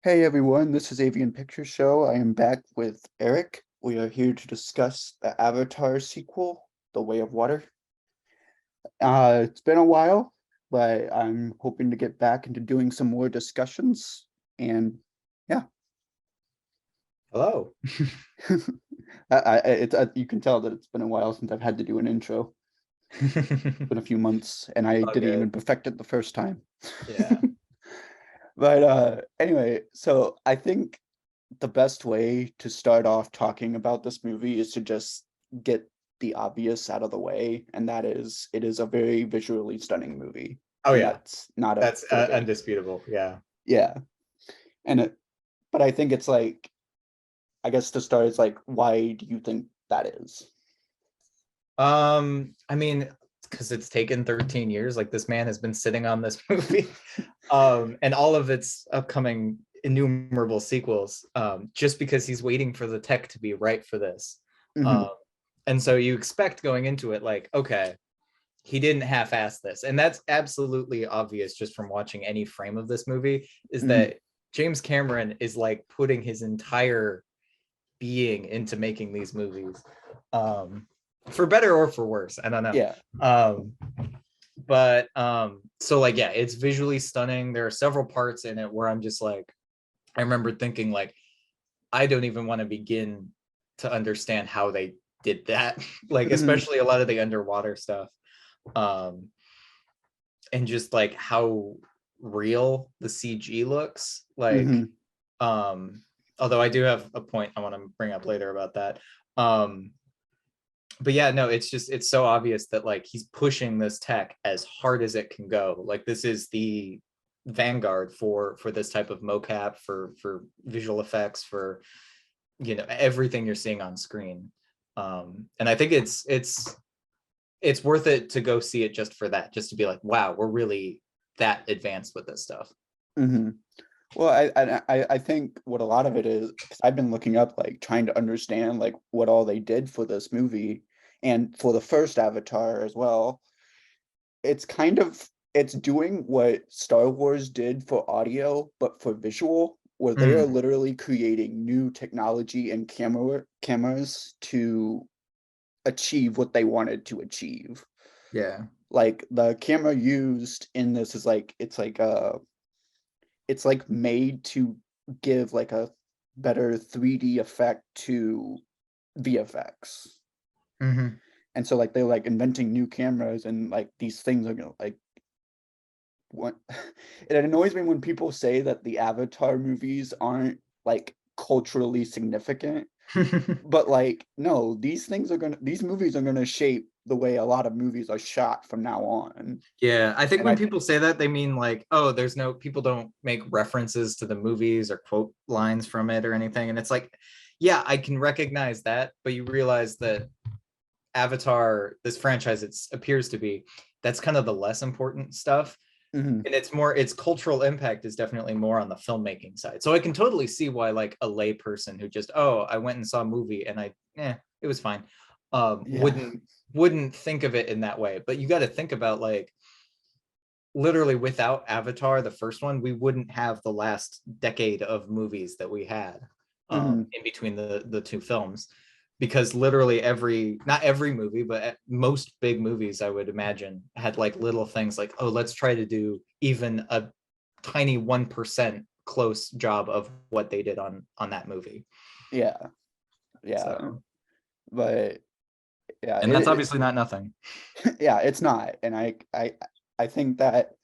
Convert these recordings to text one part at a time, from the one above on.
Hey everyone, this is Avian Picture Show. I am back with Erik. We are here to discuss the Avatar sequel, The Way of Water. It's been a while, but I'm hoping to get back into doing some more discussions. And yeah, Hello. you can tell that it's been a while since I've had to do an intro. It's been a few months, and I All didn't even good. perfect it the first time. Yeah. But anyway, so I think the best way to start off talking about this movie is to just get the obvious out of the way, and that is it is a very visually stunning movie, Oh and yeah. that's not a That's debate. undisputable. Yeah. Yeah, and but I think it's like I guess to start, it's like why do you think that is? I mean, because it's taken 13 years. Like this man has been sitting on this movie, and all of its upcoming innumerable sequels, just because he's waiting for the tech to be right for this. Hmm. Um, and so you expect going into it, like, okay, he didn't half-ass this, and that's absolutely obvious just from watching any frame of this movie. Is Hmm. that James Cameron is like putting his entire being into making these movies, um, for better or for worse. I don't know. Yeah. Um, so like, yeah, it's visually stunning. There are several parts in it where I'm just like, I remember thinking like, I don't even want to begin to understand how they did that. Like, Hmm. especially a lot of the underwater stuff. Um, and just like how real the CG looks. Like, Hmm. um, although I do have a point I want to bring up later about that. Um, but yeah, no, it's so obvious that like he's pushing this tech as hard as it can go. Like this is the vanguard for this type of mocap, for visual effects, for everything you're seeing on screen. And I think it's worth it to go see it just for that, just to be like, wow, we're really that advanced with this stuff. Hmm. Well, I think what a lot of it is, because I've been looking up, like trying to understand like what all they did for this movie and for the first Avatar as well. It's kind of it's doing what Star Wars did for audio, but for visual, where they are Mm, literally creating new technology and cameras to achieve what they wanted to achieve. yeah. Like the camera used in this is like it's like made to give like a better 3D effect to VFX. Hmm. And so like they're like inventing new cameras and like these things are gonna like what it annoys me when people say that the Avatar movies aren't like culturally significant. But like no, these movies are gonna shape the way a lot of movies are shot from now on. Yeah, I think And when I people say that, they mean like, oh, there's no people don't make references to the movies or quote lines from it or anything. And it's like, yeah, I can recognize that, but you realize that Avatar, this franchise, it appears to be, that's kind of the less important stuff. Mhm. And its cultural impact is definitely more on the filmmaking side. So I can totally see why like a lay person who just, oh, I went and saw a movie and it was fine, Yeah. wouldn't think of it in that way. But you got to think about like literally without Avatar, the first one, we wouldn't have the last decade of movies that we had, Mhm. in between the two films, because literally every not every movie, but most big movies, I would imagine, had like little things like, oh, let's try to do even a tiny 1% close job of what they did on that movie. Yeah. Yeah. So, But yeah, and that's obviously not nothing. yeah, it's not. And I think that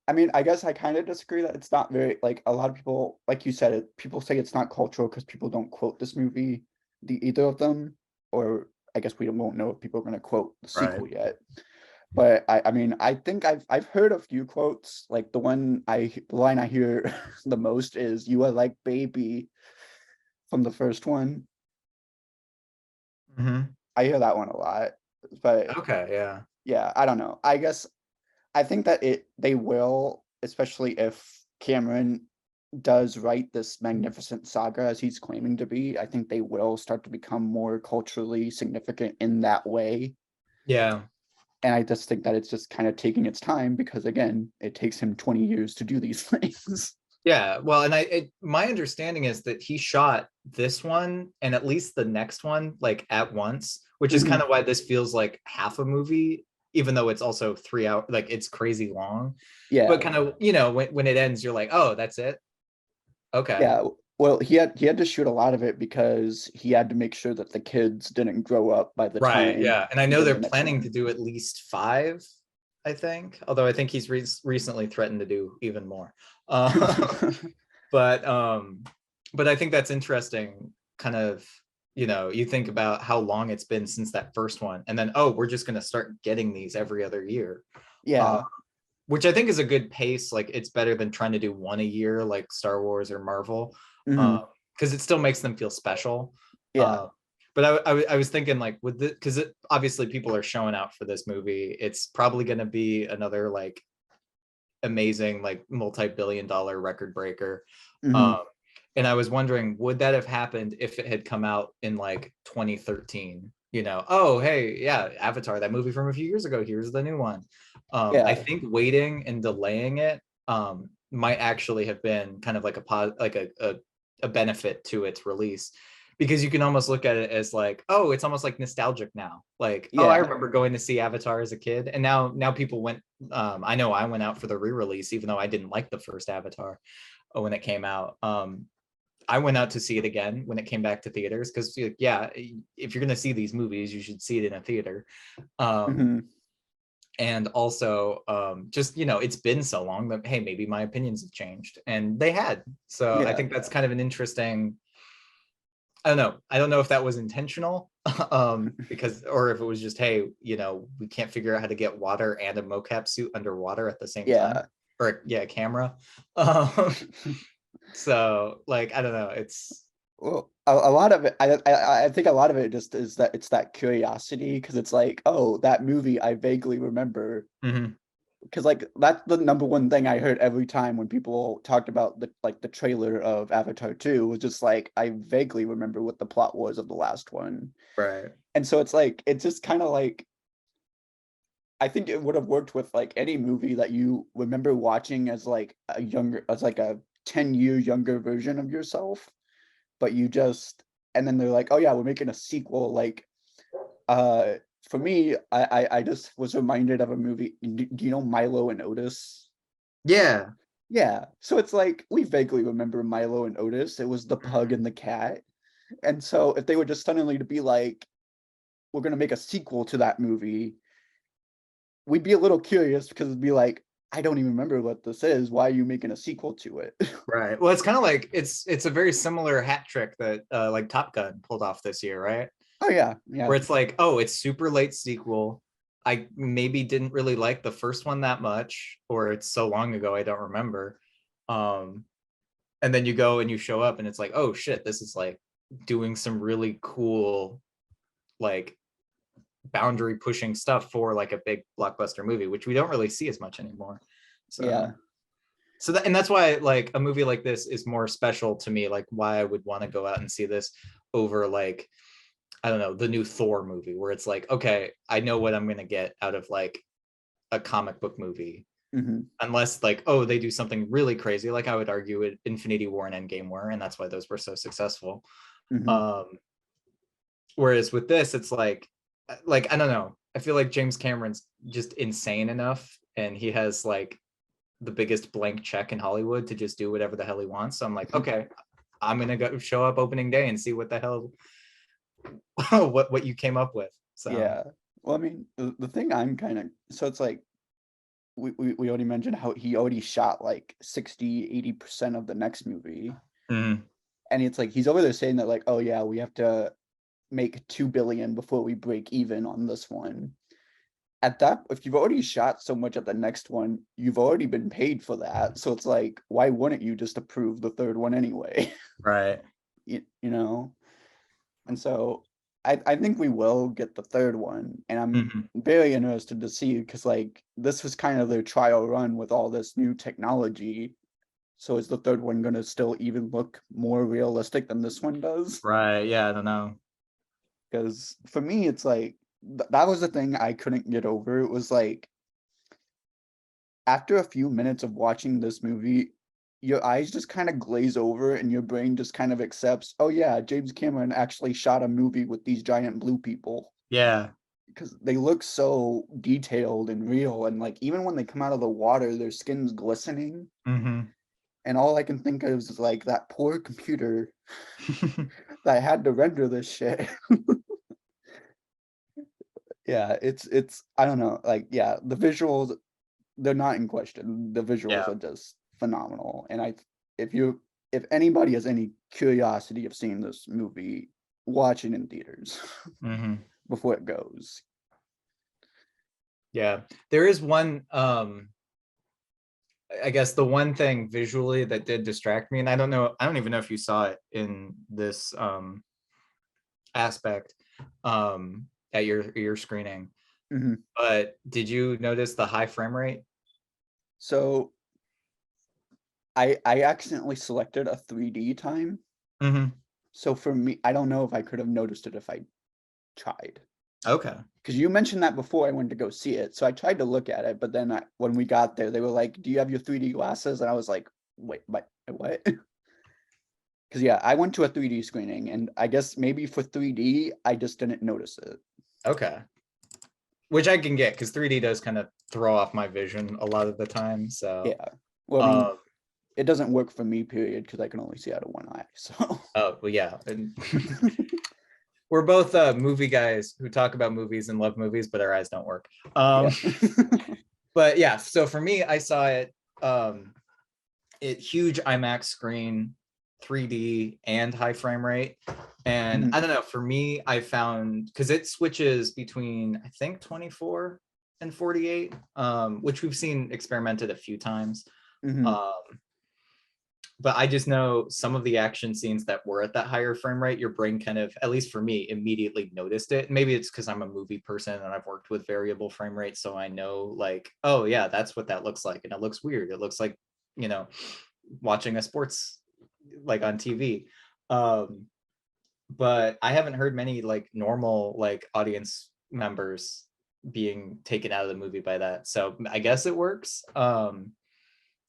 I mean, I guess I kind of disagree that it's not very like a lot of people, like you said, people say it's not cultural because people don't quote this movie, either of them, or I guess we won't know if people are going to quote the Right. sequel yet. But I mean, I think I've heard a few quotes. Like the line I hear the most is "You are like baby" from the first one. Hmm. I hear that one a lot, but Okay. Yeah. yeah, I don't know. I guess I think that they will, especially if Cameron does write this magnificent saga as he's claiming to be. I think they will start to become more culturally significant in that way. Yeah. And I just think that it's just kind of taking its time because again, it takes him 20 years to do these things. Yeah, well, and my understanding is that he shot this one and at least the next one like at once, which is kind Mhm. of why this feels like half a movie, even though it's also 3 hours, like it's crazy long. But Yeah. kind of, you know, when it ends, you're like, oh, that's it. Okay. Yeah. Well, he had to shoot a lot of it because he had to make sure that the kids didn't grow up by the Right. time Yeah. And I he know did they're the next planning to one. do at least five, I think. Although I think he's recently threatened to do even more. Uh, but but I think that's interesting. Kind of, you know, you think about how long it's been since that first one, and then oh, we're just going to start getting these every other year, uh, Yeah. which I think is a good pace. Like it's better than trying to do one a year, like Star Wars or Marvel, Hmm. because it still makes them feel special. Yeah. Uh, but I was thinking like with the because obviously people are showing out for this movie. It's probably going to be another like amazing like multi-billion-dollar record breaker. Um, Hmm. and I was wondering, would that have happened if it had come out in like 2013? You know, oh hey, yeah, Avatar, that movie from a few years ago. Here's the new one. I Yeah. think waiting and delaying it might actually have been kind of like a benefit to its release because you can almost look at it as like, oh, it's almost like nostalgic now. Like, oh, I Yeah. remember going to see Avatar as a kid, and now people went. I know I went out for the re-release, even though I didn't like the first Avatar when it came out. I went out to see it again when it came back to theaters because, yeah, if you're gonna see these movies, you should see it in a theater. Um, Hmm. and also, just you know, it's been so long that hey, maybe my opinions have changed, and they had. So I Yeah. think that's kind of an interesting. I don't know. I don't know if that was intentional, because or if it was just, hey, you know, we can't figure out how to get water and a mocap suit underwater at the same time, Yeah. or yeah, a camera. Um, so like, I don't know. It's Well, a lot of it, I think a lot of it just is that it's that curiosity because it's like, oh, that movie I vaguely remember. mhm. Because like that's the number one thing I heard every time when people talked about the trailer of Avatar 2 was just like I vaguely remember what the plot was of the last one. Right. And so it's like it's just kind of like I think it would have worked with like any movie that you remember watching as like a younger as like a 10-year younger version of yourself, but you just and then they're like, "Oh yeah, we're making a sequel." Like uh for me, I just was reminded of a movie. Do you know Milo and Otis? Yeah. Yeah, so it's like we vaguely remember Milo and Otis. It was the pug Mhm. and the cat. And so if they were just suddenly to be like, we're gonna make a sequel to that movie, we'd be a little curious because it'd be like, I don't even remember what this is. Why are you making a sequel to it? Right. Well, it's kind of like it's a very similar hat trick that like Top Gun pulled off this year, right? Oh yeah, yeah. Where it's like, oh, it's super late sequel. I maybe didn't really like the first one that much, or it's so long ago I don't remember. Um, and then you go and you show up and it's like, oh shit, this is like doing some really cool, like boundary pushing stuff for like a big blockbuster movie, which we don't really see as much anymore. So Yeah. so that and that's why like a movie like this is more special to me, like why I would want to go out and see this over like I don't know, the new Thor movie where it's like, okay, I know what I'm gonna get out of like a comic book movie. Hmm. Unless like, oh, they do something really crazy, like I would argue it Infinity War and Endgame were, and that's why those were so successful. Hmm. Um, whereas with this, it's like I don't know. I feel like James Cameron's just insane enough, and he has like the biggest blank check in Hollywood to just do whatever the hell he wants. So I'm like, okay, I'm gonna go show up opening day and see what the hell what you came up with. So Yeah. Well, I mean, the thing I'm kind of so it's like we already mentioned how he already shot like 60-80% of the next movie. mhm. And it's like he's over there saying that like, oh yeah, we have to make 2 billion before we break even on this one. At that, if you've already shot so much at the next one, you've already been paid for that. So it's like, why wouldn't you just approve the third one anyway? Right. You know? And so I think we will get the third one. And I'm Mhm. very interested to see because like this was kind of their trial run with all this new technology. So is the third one gonna still even look more realistic than this one does? Right. Yeah, I don't know. Because for me, it's like that was the thing I couldn't get over. It was like after a few minutes of watching this movie, your eyes just kind of glaze over and your brain just kind of accepts, oh yeah, James Cameron actually shot a movie with these giant blue people. Yeah. Because they look so detailed and real, and like even when they come out of the water, their skin's glistening. Mm-hmm. And all I can think of is like that poor computer that had to render this shit. Yeah, it's I don't know, like yeah, the visuals, they're not in question. The visuals Yeah. are just phenomenal. And if you if anybody has any curiosity of seeing this movie, watch it in theaters Mm-hmm. before it goes. Yeah. There is one I guess the one thing visually that did distract me, and I don't even know if you saw it in this aspect at your screening, Mhm. but did you notice the high frame rate? So I accidentally selected a 3D time. Mm-hmm. So for me, I don't know if I could have noticed it if I tried. Okay. Because you mentioned that before I went to go see it. So I tried to look at it, but then when we got there, they were like, "Do you have your 3D glasses?" And I was like, "Wait, what?" Because yeah, I went to a 3D screening, and I guess maybe for 3D, I just didn't notice it. Okay. Which I can get because 3D does kind of throw off my vision a lot of the time. So, Yeah. Well, I mean, um, it doesn't work for me, period, because I can only see out of one eye. So oh well, yeah, and we're both movie guys who talk about movies and love movies, but our eyes don't work. yeah. But yeah, so for me, I saw um, it huge IMAX screen, 3D and high frame rate. And Mhm, I don't know, for me, I found because it switches between I think 24 and 48, which we've seen experimented a few times. mhm, Um, but I just know some of the action scenes that were at that higher frame rate, your brain kind of, at least for me, immediately noticed it. Maybe it's because I'm a movie person and I've worked with variable frame rates, so I know like, oh yeah, that's what that looks like, and it looks weird. It looks like, you know, watching a sports like on TV. Um, but I haven't heard many like normal like audience members being taken out of the movie by that. So I guess it works.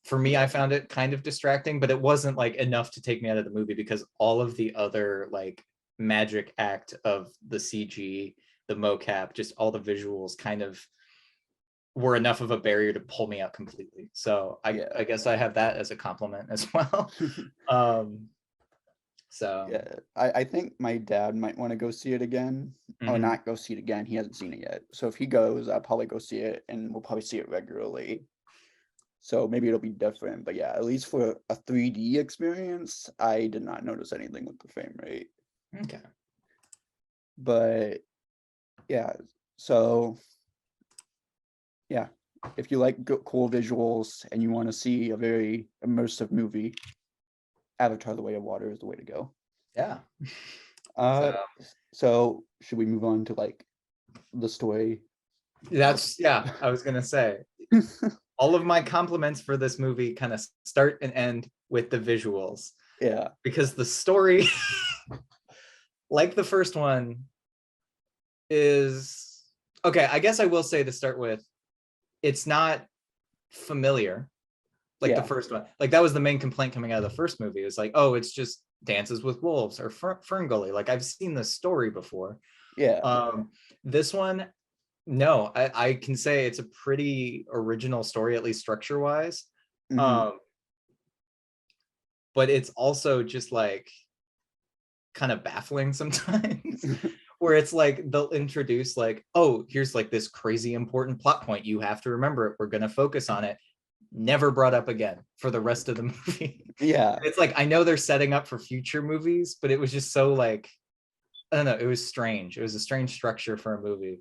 For me, I yeah, found it kind of distracting, but it wasn't like enough to take me out of the movie because all of the other like magic act of the CG, the mocap, just all the visuals kind of were enough of a barrier to pull me out completely. So yeah. I guess I have that as a compliment as well. um, so Yeah, I think my dad might want to go see it again, or mhm. not go see it again. He hasn't seen it yet. So if he goes, I'll probably go see it, and we'll probably see it regularly. So maybe it'll be different. But yeah, at least for a 3D experience, I did not notice anything with the frame rate. Okay. But yeah, so yeah, if you like cool visuals and you want to see a very immersive movie, Avatar: The Way of Water is the way to go. Yeah. So Uh, so should we move on to like the story? that's, yeah, I was gonna say all of my compliments for this movie kind of start and end with the visuals Yeah. because the story, like the first one, is okay. I guess I will say to start with, it's not familiar like the Yeah. first one. Like that was the main complaint coming out of the first movie. It was like, oh, it's just Dances with Wolves or Ferngully. Like I've seen this story before. Yeah. This one, no, I can say it's a pretty original story, at least structure wise. Mhm. Um, but it's also just like kind of baffling sometimes. Where it's like they'll introduce like, oh, here's like this crazy important plot point, you have to remember it, we're going to focus on it, never brought up again for the rest of the movie. Yeah. It's like I know they're setting up for future movies, but it was just so like, I don't know, it was strange. It was a strange structure for a movie.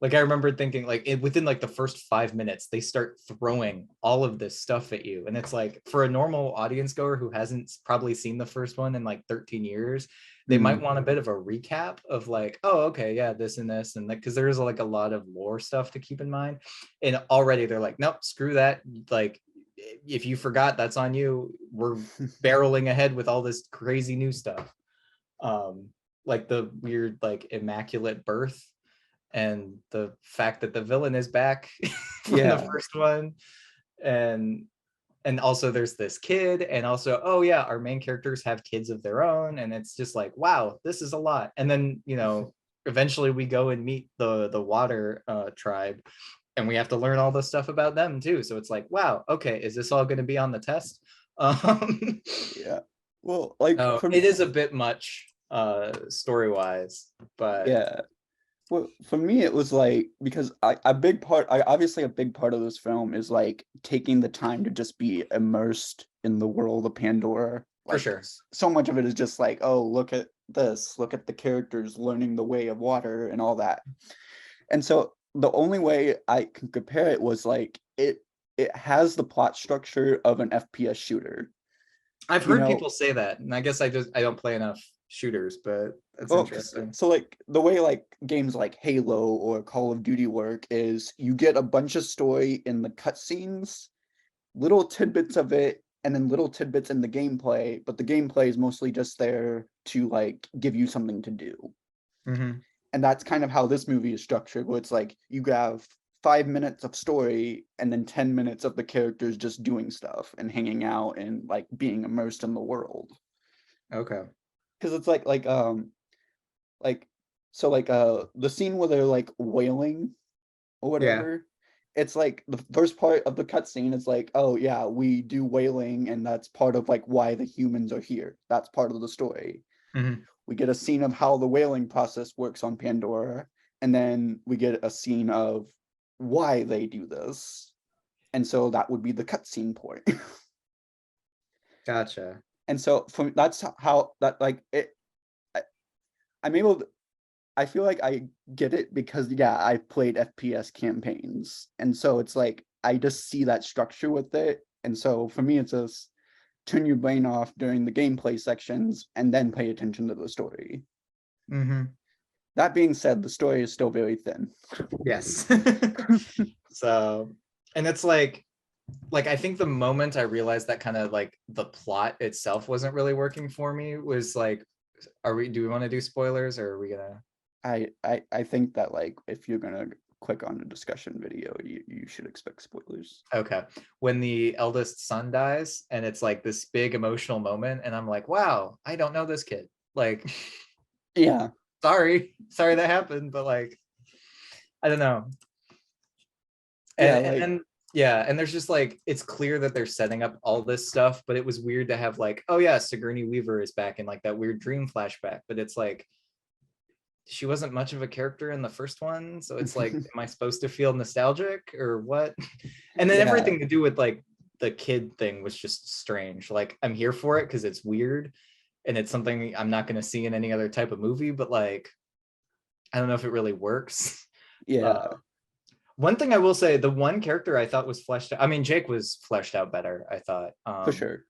Like I remember thinking like within like the first 5 minutes they start throwing all of this stuff at you, and it's like for a normal audience goer who hasn't probably seen the first one in like 13 years, they might Mhm. want a bit of a recap of like, oh okay, yeah, this and this, and like because there is like a lot of lore stuff to keep in mind, and already they're like, nope, screw that. Like if you forgot, that's on you. We're barreling ahead with all this crazy new stuff. um like the weird like immaculate birth and the fact that the villain is back from the Yeah. first one. And and also there's this kid, and also, oh yeah, our main characters have kids of their own, and it's just like, wow, this is a lot. And then, eventually we go and meet the water tribe, and we have to learn all this stuff about them too. So it's like, wow, okay, is this all going to be on the test? um Yeah. Well, like so for it is a bit much story wise, but yeah. Well, for me, it was like because a big part, obviously a big part of this film is like taking the time to just be immersed in the world of Pandora. for Like sure. so much of it is just like, oh, look at this, look at the characters learning the way of water and all that. And so the only way I can compare it was like it has the plot structure of an FPS shooter. I've You heard know, people say that, and I guess I don't play enough shooters, but that's well, interesting. so like the way like games like Halo or Call of Duty work is you get a bunch of story in the cutscenes, little tidbits of it, and then little tidbits in the gameplay, but the gameplay is mostly just there to like give you something to do. Hmm. And that's kind of how this movie is structured, where it's like you have 5 minutes of story and then 10 minutes of the characters just doing stuff and hanging out and like being immersed in the world. Okay. Because it's like so like the scene where they're like wailing or Yeah. whatever, it's like the first part of the cutscene is like, oh yeah, we do whaling and that's part of like why the humans are here. That's part of the story. Hmm. We get a scene of how the whaling process works on Pandora, and then we get a scene of why they do this. And so that would be the cutscene point. Gotcha. And so from that's how that like it I, I'm able to, I feel like I get it because yeah, I played FPS campaigns. And so it's like I just see that structure with it. And so for me it's just turn your brain off during the gameplay sections and then pay attention to the story. Hmm. That being said, the story is still very thin. Yes. So, and it's like I think the moment I realized that kind of like the plot itself wasn't really working for me was like, do we want to do spoilers, or are we gonna? I think that like if you're gonna click on a discussion video, you should expect spoilers. Okay. When the eldest son dies, and it's like this big emotional moment, and I'm like, wow, I don't know this kid. Like, Yeah, sorry that happened, but like, I don't know. yeah, And like then yeah, and there's just like, it's clear that they're setting up all this stuff, but it was weird to have like, oh yeah, Sigourney Weaver is back in like that weird dream flashback, but it's like she wasn't much of a character in the first one, so it's like, am I supposed to feel nostalgic or what? And then yeah, everything to do with like the kid thing was just strange. Like, I'm here for it because it's weird, and it's something I'm not going to see in any other type of movie, but like, I don't know if it really works. uh, yeah, One thing I will say, the one character I thought was fleshed out, I mean, Jake was fleshed out better, I thought. for sure.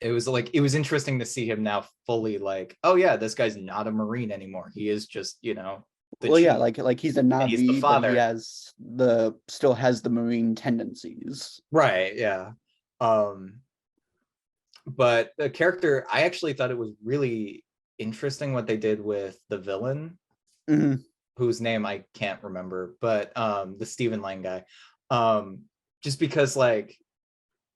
It was like, it was interesting to see him now fully like, oh yeah, this guy's not a Marine anymore. He is just, the Well, yeah, chief, like he's a and he's the Navi, but he father. has the still has the Marine tendencies. Right, yeah. Um, but the character, I actually thought it was really interesting what they did with the villain, Mhm. whose name I can't remember, but the Stephen Lang guy. Um, just because like,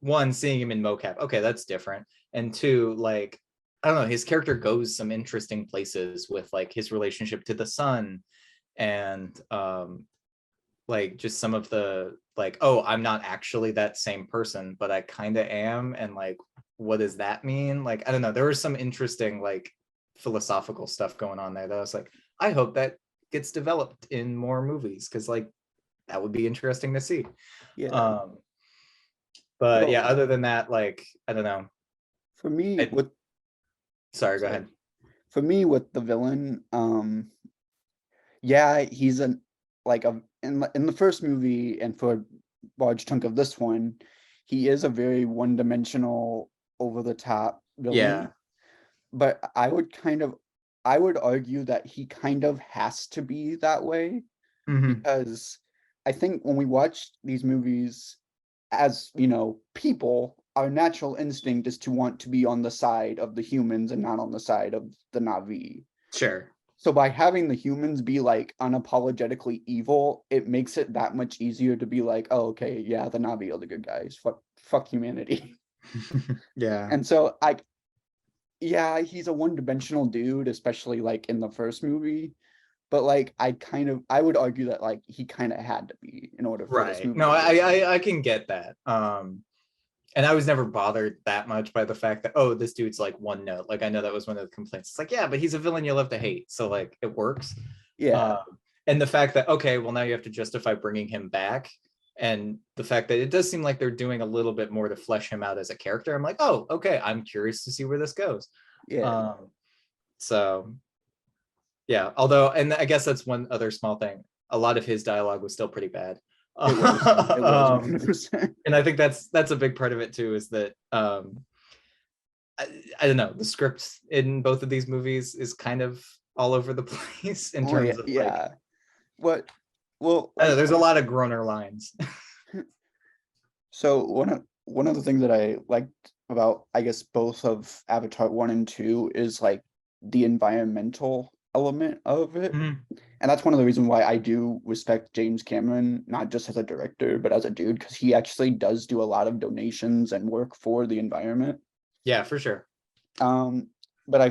one, seeing him in mocap, okay, that's different. And two, like, I don't know, his character goes some interesting places with like his relationship to the son, and like just some of the like, oh, I'm not actually that same person, but I kind of am, and like, what does that mean? Like, I don't know, there was some interesting like philosophical stuff going on there that I was like, I hope that gets developed in more movies, because like that would be interesting to see. Yeah. um but Well, yeah, other than that, like, I don't know. for me I, with sorry, go sorry, ahead. for me with the villain, yeah, he's an like a in the first movie and for a large chunk of this one, he is a very one-dimensional, over-the-top Yeah. villain. But I would argue that he kind of has to be that way Hmm. because I think when we watch these movies as, people, our natural instinct is to want to be on the side of the humans and not on the side of the Na'vi. Sure. So by having the humans be like unapologetically evil, it makes it that much easier to be like, oh, okay, yeah, the Na'vi are the good guys. Fuck humanity. Yeah. And so yeah, he's a one-dimensional dude, especially like in the first movie. But like I would argue that like he kind of had to be in order for this Right. movie No, to work. I can get that. And I was never bothered that much by the fact that, oh, this dude's like one note. Like I know that was one of the complaints. It's like, yeah, but he's a villain you love to hate. So like it works. Yeah, Um, and the fact that, okay, well now you have to justify bringing him back. And the fact that it does seem like they're doing a little bit more to flesh him out as a character. I'm like, oh, okay, I'm curious to see where this goes. yeah, So yeah, although, and I guess that's one other small thing. A lot of his dialogue was still pretty bad. it was um, 100%. and I think that's a big part of it too, is that I, I don't know, the script in both of these movies is kind of all over the place in Oh yeah, terms of like, yeah. What? Well, I don't know, like there's a lot of groaner lines. so one of the things that I liked about I guess both of Avatar 1 and 2 is like the environmental element of it. Mhm. And that's one of the reasons why I do respect James Cameron, not just as a director, but as a dude, because he actually does do a lot of donations and work for the environment. Yeah, for sure. Um, but I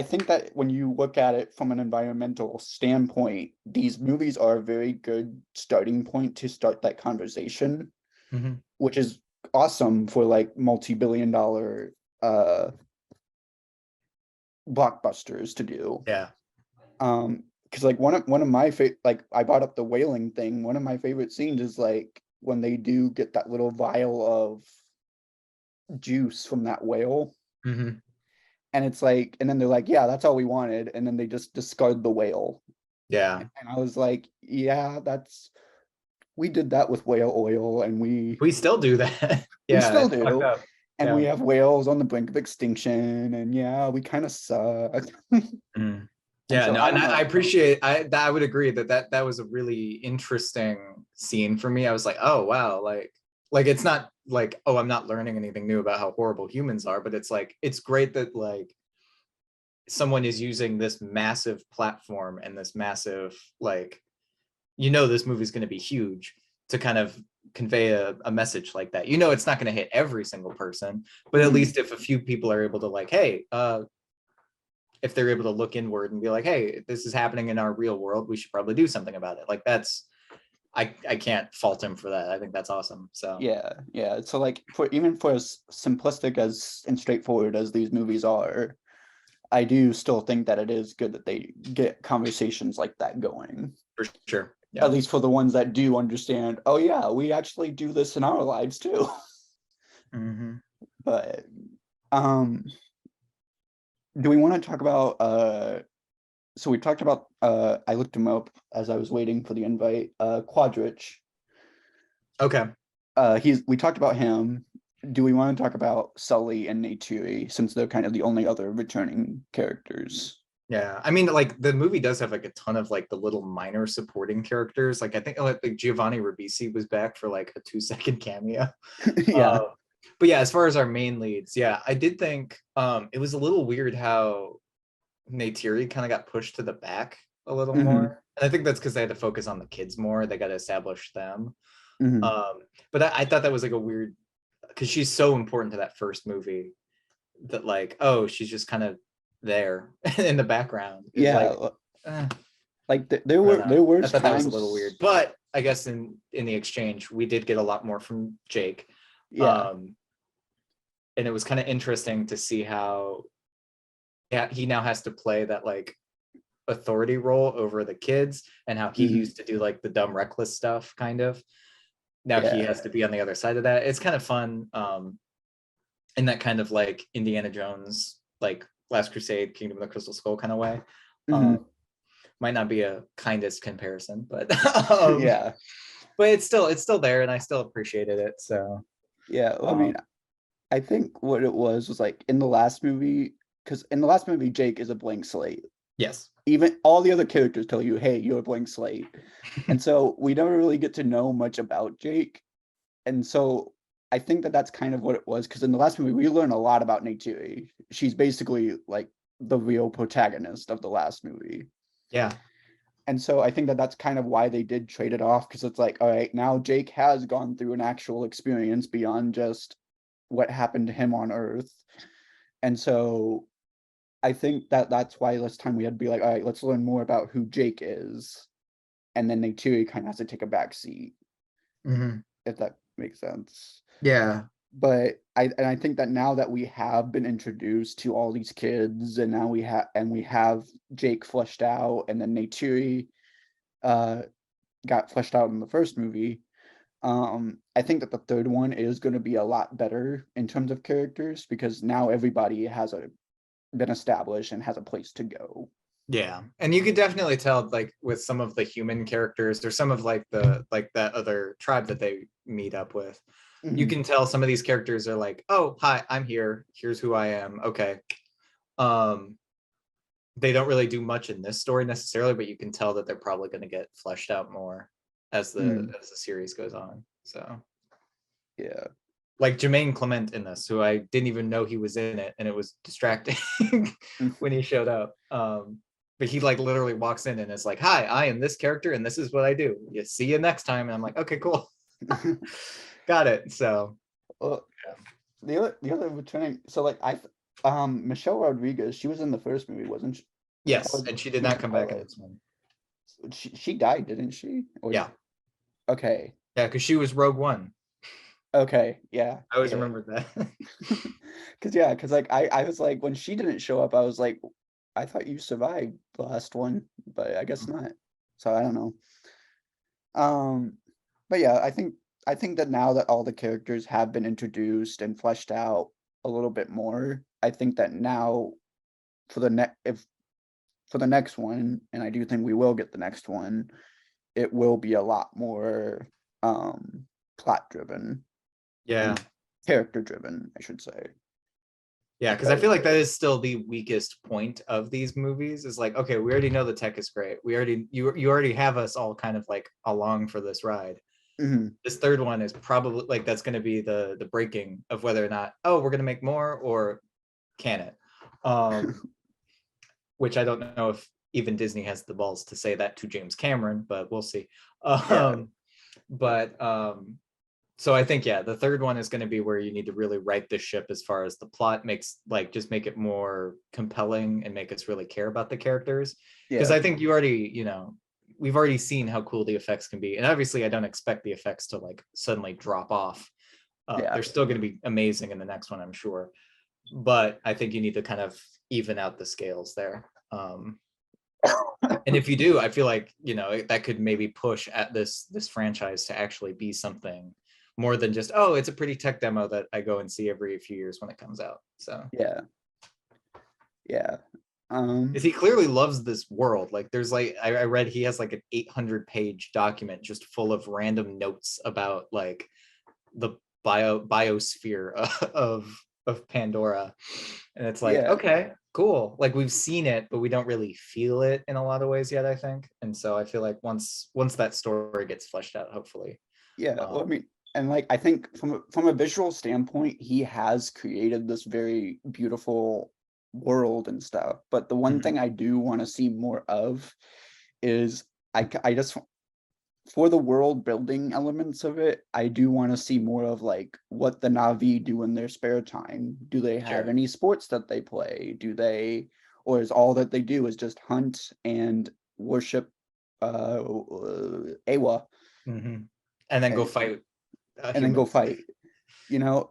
think that when you look at it from an environmental standpoint, these movies are a very good starting point to start that conversation, Mhm. which is awesome for like multi-billion-dollar blockbusters to do. Yeah. Because like one of my favorite, like I brought up the whaling thing. One of my favorite scenes is like when they do get that little vial of juice from that whale, Mhm. and it's like, and then they're like, yeah, that's all we wanted, and then they just discard the whale. Yeah. And I was like, yeah, we did that with whale oil, and we We still do that. we Yeah, still it's fucked do, up. and we Yeah. have whales on the brink of extinction, and yeah, we kind of suck. Mm. And Yeah, so no, I and don't I know. appreciate I would agree that was a really interesting scene for me. I was like, oh wow, like it's not like, oh, I'm not learning anything new about how horrible humans are, but it's like it's great that like someone is using this massive platform and this massive like, this movie's going to be huge, to kind of convey a message like that. It's not going to hit every single person, but at Mhm. least if a few people are able to like, hey, if they're able to look inward and be like, hey, this is happening in our real world, we should probably do something about it. Like that's, I can't fault him for that. I think that's awesome. So Yeah, yeah. So like for even for as simplistic as and straightforward as these movies are, I do still think that it is good that they get conversations like that going. for sure. At Yeah. least for the ones that do understand, oh yeah, we actually do this in our lives too. Mm-hmm. But um do we want to talk about so we talked about I looked him up as I was waiting for the invite. Quadrich. Okay. We talked about him. Do we want to talk about Sully and Neytiri since they're kind of the only other returning characters? Yeah. I mean, like the movie does have like a ton of like the little minor supporting characters. Like I think like Giovanni Ribisi was back for like a 2-second cameo. Yeah. Uh, but yeah, as far as our main leads, yeah, I did think it was a little weird how Neytiri kind of got pushed to the back a little Hmm. more. And I think that's because they had to focus on the kids more. They got to establish them. Hmm. But I thought that was like a weird, because she's so important to that first movie, that like, oh, she's just kind of there in the background. Is Yeah. like, eh, Like I don't know. there I was thought that was a little weird. times. But I guess in the exchange, we did get a lot more from Jake. Yeah. Um, and it was kind of interesting to see how, yeah, he now has to play that like authority role over the kids, and how he Hmm. used to do like the dumb reckless stuff kind of. Now he Yeah. has to be on the other side of that. It's kind of fun, in that kind of like Indiana Jones, like Last Crusade, Kingdom of the Crystal Skull kind of way. um Hmm. might not be a kindest comparison, but Yeah. but it's still there, and I still appreciated it. So Yeah. Well, I mean, um I think what it was like in the last movie, because in the last movie, Jake is a blank slate. yes. Even all the other characters tell you, hey, you're a blank slate. And so we never really get to know much about Jake. And so I think that that's kind of what it was. Because in the last movie, we learn a lot about Neytiri. She's basically like the real protagonist of the last movie. Yeah. And so I think that that's kind of why they did trade it off, because it's like, all right, now Jake has gone through an actual experience beyond just what happened to him on Earth. And so I think that that's why this time we had to be like, all right, let's learn more about who Jake is. And then Neytiri kind of has to take a back seat, Mhm. if that makes sense. Yeah. But I think that now that we have been introduced to all these kids, and now we have Jake fleshed out, and then Neytiri uh got fleshed out in the first movie. I think that the third one is going to be a lot better in terms of characters, because now everybody has been established and has a place to go. Yeah, and you could definitely tell, like with some of the human characters, there's some of like that other tribe that they meet up with. You Mhm. can tell some of these characters are like, oh, hi, I'm here. Here's who I am. Okay. Um, they don't really do much in this story necessarily, but you can tell that they're probably going to get fleshed out more Mm. as the series goes on. So Yeah. like Jermaine Clement in this, who I didn't even know he was in it, and it was distracting Mm. when he showed up. But he like literally walks in and is like, "Hi, I am this character, and this is what I do. You see you next time." And I'm like, "Okay, cool, got it." So Well, the other returning, so like Michelle Rodriguez, she was in the first movie, wasn't she? Like yes, and she did she was not the come back in pilot. this one. She died, didn't she? Or Yeah, okay. yeah, because she was Rogue One. Okay, yeah, I always yeah. remembered that. Cause yeah, cause like I was like, when she didn't show up, I was like, I thought you survived the last one, but I guess not. So I don't know. Um, but yeah, I think that now that all the characters have been introduced and fleshed out a little bit more, I think that now for the next if for the next one, and I do think we will get the next one, it will be a lot more plot driven Yeah, and character driven, I should say. yeah, because I Because feel like that is still the weakest point of these movies. Is like, okay, we already know the tech is great. You already have us all kind of like along for this ride. mhm, This third one is probably like that's going to be the breaking of whether or not, oh, we're going to make more, or can it. Which I don't know if even Disney has the balls to say that to James Cameron, but we'll see. yeah, um but so I think, yeah, the third one is going to be where you need to really right the ship as far as the plot, makes like just make it more compelling and make us really care about the characters. Because yeah, I think you already, we've already seen how cool the effects can be. And obviously I don't expect the effects to like suddenly drop off. yeah, They're still going to be amazing in the next one, I'm sure. But I think you need to kind of even out the scales there. And if you do, I feel like, that could maybe push at this franchise to actually be something more than just, oh, it's a pretty tech demo that I go and see every few years when it comes out. So yeah, yeah. is he clearly loves this world. Like there's like I read he has like an 800-page document just full of random notes about like the biosphere of Pandora. And it's like, Yeah, okay, cool. Like we've seen it, but we don't really feel it in a lot of ways yet, I think. And so I feel like once that story gets fleshed out, hopefully. yeah. Well, I Um, mean, and like I think from a visual standpoint, he has created this very beautiful world and stuff. But the one mhm, thing I do want to see more of is I just for the world building elements of it, I do want to see more of like what the Na'vi do in their spare time. Do they have sure. any sports that they play? Or is all that they do is just hunt and worship Awa Hmm. And then go and, fight and then go humans. fight?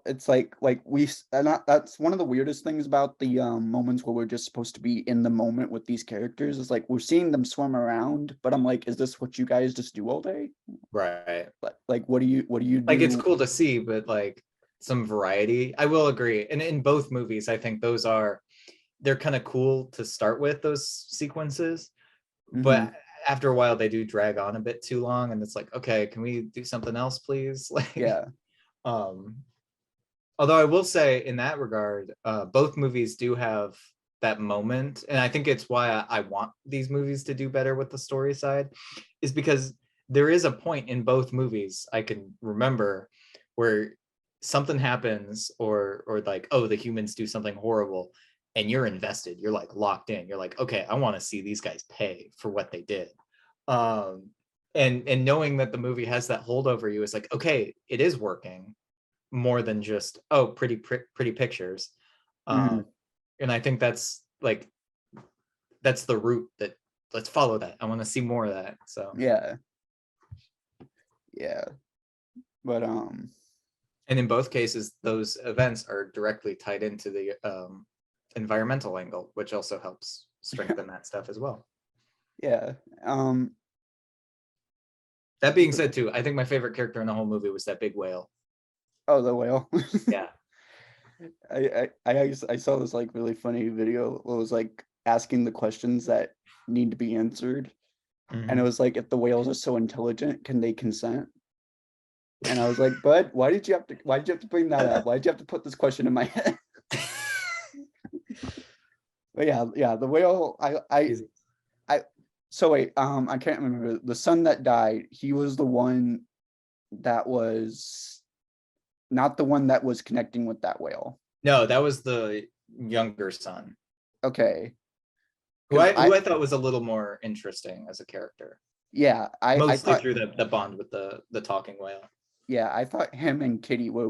It's like that's one of the weirdest things about the moments where we're just supposed to be in the moment with these characters, is like we're seeing them swim around, but I'm like, is this what you guys just do all day? Right. Like what do you Like it's do? cool to see, but like some variety. I will agree. And in both movies, I think they're kind of cool to start with, those sequences, but Mhm. after a while they do drag on a bit too long, and it's like, okay, can we do something else, please? Like, Yeah. um although I will say in that regard, both movies do have that moment, and I think it's why I want these movies to do better with the story side, is because there is a point in both movies I can remember where something happens, or like, oh, the humans do something horrible, and you're invested, you're like locked in, you're like, okay, I want to see these guys pay for what they did. um and knowing that the movie has that hold over you is like, okay, it is working more than just, oh, pretty pictures. um Mhm. and I think that's like, that's the route that, let's follow that, I want to see more of that. So, Yeah, yeah, but and in both cases those events are directly tied into the environmental angle, which also helps strengthen that stuff as well. yeah, um, That being said, too, I think my favorite character in the whole movie was that big whale. oh, the whale. Yeah. I saw this like really funny video. It was like asking the questions that need to be answered, and it Mhm. was like, if the whales are so intelligent, can they consent? And I was like, Bud, why did you have to bring that up? Why did you have to put this question in my head? But yeah, yeah, the whale. He's- I. So wait, I can't remember the son that died. He was the one that was not the one that was connecting with that whale. no, that was the younger son, Okay, who because I thought was a little more interesting as a character, yeah, I mostly thought through the bond with the talking whale. yeah, I thought him and Kitty were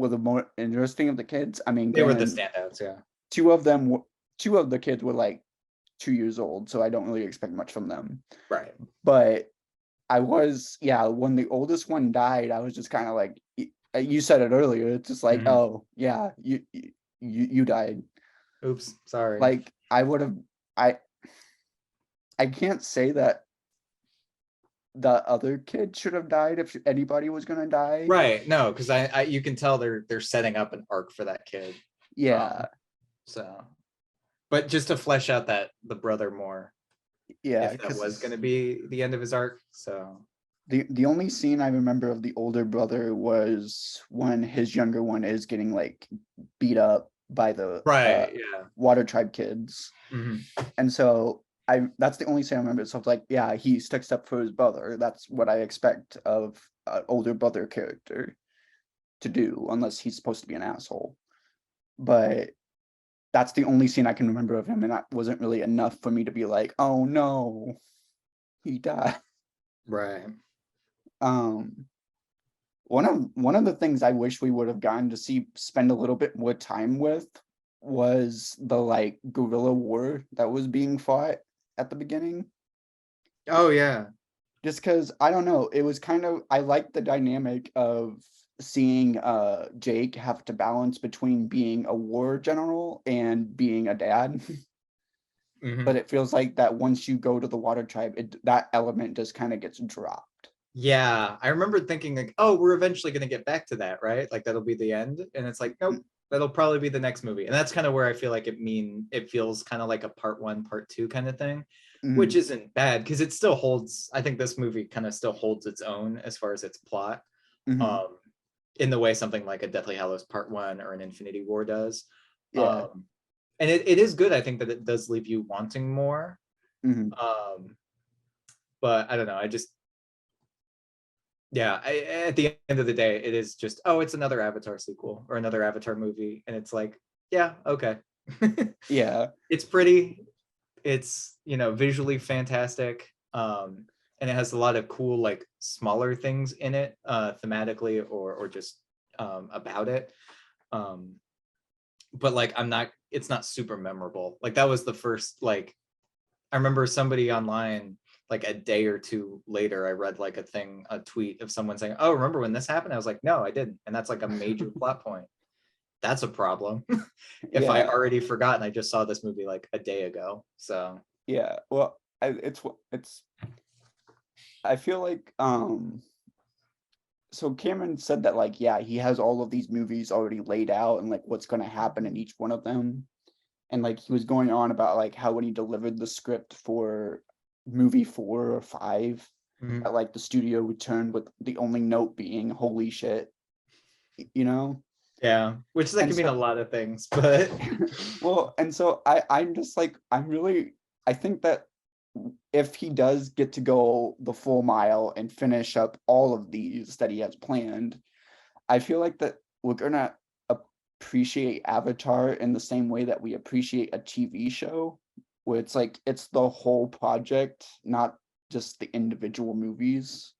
the more interesting of the kids. I mean, They were the granted, standouts, yeah. two of them were two of the kids were like 2 years old, so I don't really expect much from them. Right. But I was, yeah, when the oldest one died, I was just kind of like, you said it earlier. It's just like, Mhm. oh yeah, you died. Oops, sorry. Like I would have, I I can't say that the other kid should have died if anybody was gonna die. Right, no, because I you can tell they're setting up an arc for that kid. Yeah, um so, but just to flesh out that the brother more, yeah, if that was going because to be the end of his arc. So, the only scene I remember of the older brother was when his younger one is getting like beat up by the right, yeah. water tribe kids. Mhm. And so I that's the only scene I remember. So it's like, yeah, he sticks up for his brother. That's what I expect of an older brother character to do, unless he's supposed to be an asshole. But that's the only scene I can remember of him, and that wasn't really enough for me to be like, oh no, he died. Right. Um one of the things I wish we would have gotten to see spend a little bit more time with was the like guerrilla war that was being fought at the beginning. Oh yeah. Just because I don't know, it was kind of I like the dynamic of seeing Jake have to balance between being a war general and being a dad. But Mhm. it feels like that once you go to the water tribe, that element just kind of gets dropped. Yeah, I remember thinking like, oh, we're eventually going to get back to that, right? Like that'll be the end, and it's like, nope, that'll probably be the next movie. And that's kind of where I feel like it feels kind of like a part one, part two kind of thing, which Mm-hmm. isn't bad because it still holds. I think this movie kind of still holds its own as far as its plot, Mm-hmm. um, in the way something like a Deathly Hallows Part One or an Infinity War does. Yeah. Um, and it is good. I think that it does leave you wanting more. Mm-hmm. Um, but I don't know. I just, yeah, at the end of the day, it is just, oh, it's another Avatar sequel or another Avatar movie, and it's like, yeah, okay. Yeah. It's pretty, it's, visually fantastic, and it has a lot of cool like smaller things in it, thematically or just about it. um but like, it's not super memorable. Like that was the first, like, I remember somebody online, like a day or two later, I read like a tweet of someone saying, oh, remember when this happened? I was like, no, I didn't. And that's like a major plot point. That's a problem. If I Yeah. already forgotten, I just saw this movie like a day ago. So, Yeah. Well, it's I feel like so Cameron said that like yeah, he has all of these movies already laid out and like what's going to happen in each one of them. And like he was going on about like how when he delivered the script for movie 4 or 5, mhm. that like the studio returned with the only note being holy shit, you know? Yeah, which that And could mean a so lot of things, but well, and so I'm just like I'm really I think that if he does get to go the full mile and finish up all of these that he has planned, I feel like that we're gonna appreciate Avatar in the same way that we appreciate a TV show, where it's like it's the whole project, not just the individual movies.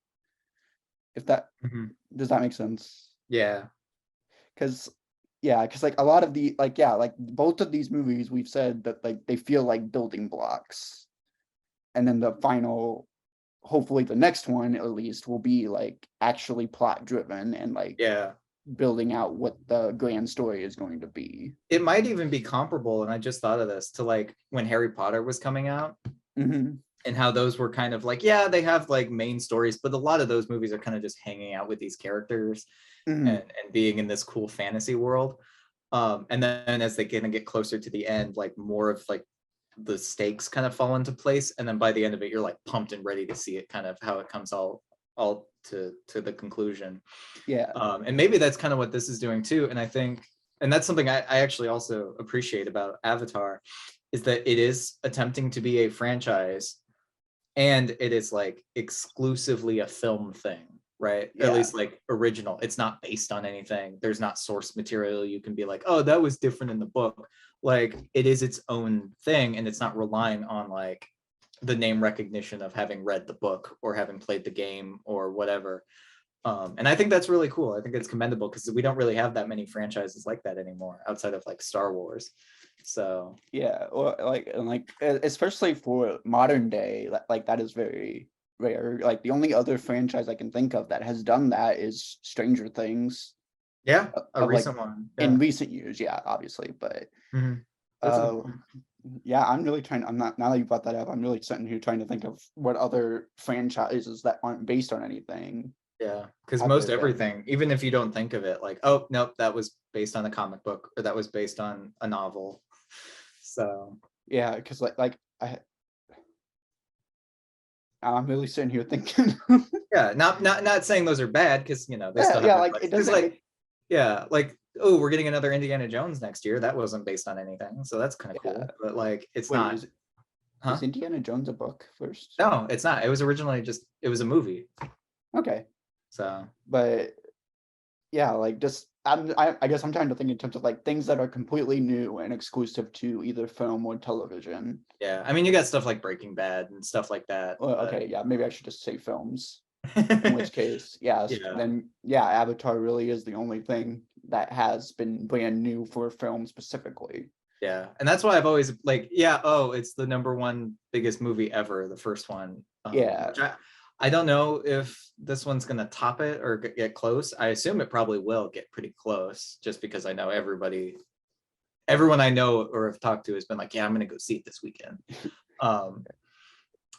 If that Mhm. does that make sense? Yeah. Because yeah, because like a lot of the like yeah, like both of these movies we've said that like they feel like building blocks, and then the final, hopefully the next one at least will be like actually plot driven and like Yeah. building out what the grand story is going to be. It might even be comparable, and I just thought of this, to like when Harry Potter was coming out, Hmm. and how those were kind of like, yeah, they have like main stories, but a lot of those movies are kind of just hanging out with these characters Hmm. and being in this cool fantasy world. And then as they kind of get closer to the end, like more of like the stakes kind of fall into place, and then by the end of it, you're like pumped and ready to see it, kind of how it comes all to the conclusion. Yeah. And maybe that's kind of what this is doing too. And I think, and that's something I actually also appreciate about Avatar, is that it is attempting to be a franchise, and it is like exclusively a film thing, right? Or at Yeah. least like original. It's not based on anything. There's not source material you can be like, oh, that was different in the book. Like it is its own thing, and it's not relying on like the name recognition of having read the book or having played the game or whatever. And I think that's really cool. I think it's commendable because we don't really have that many franchises like that anymore outside of like Star Wars. So Yeah. Or like and like especially for modern day, like that is very rare. Like the only other franchise I can think of that has done that is Stranger Things. yeah, a Of like recent one. in Yeah. recent years, yeah, obviously, but Mhm. That's a good uh point. yeah, I'm really trying. I'm not now that you brought that up. I'm really sitting here trying to think of what other franchises that aren't based on anything Yeah, because out most there. Yeah, everything, even if you don't think of it, like, oh, nope, that was based on a comic book or that was based on a novel. So, yeah, because I'm really sitting here thinking. yeah, not saying those are bad, because they Yeah, still have yeah, their like place. it Because doesn't like, make. yeah, like, oh, we're getting another Indiana Jones next year. That wasn't based on anything, so that's kind of Yeah. cool. But like, it's Wait, not, is huh? Indiana Jones a book first? No, it's not. It was originally just it was a movie. Okay, So but yeah, like just I guess I'm trying to think in terms of like things that are completely new and exclusive to either film or television. yeah, I mean, you got stuff like Breaking Bad and stuff like that, Well, but okay, yeah, maybe I should just say films. In which case, yes, yeah. then yeah, Avatar really is the only thing that has been brand new for film specifically. Yeah, and that's why I've always like, yeah, oh, it's the number one biggest movie ever, the first one. Yeah. Which I don't know if this one's gonna top it or get close. I assume it probably will get pretty close, just because I know everyone I know or have talked to has been like, yeah, I'm gonna go see it this weekend. Um,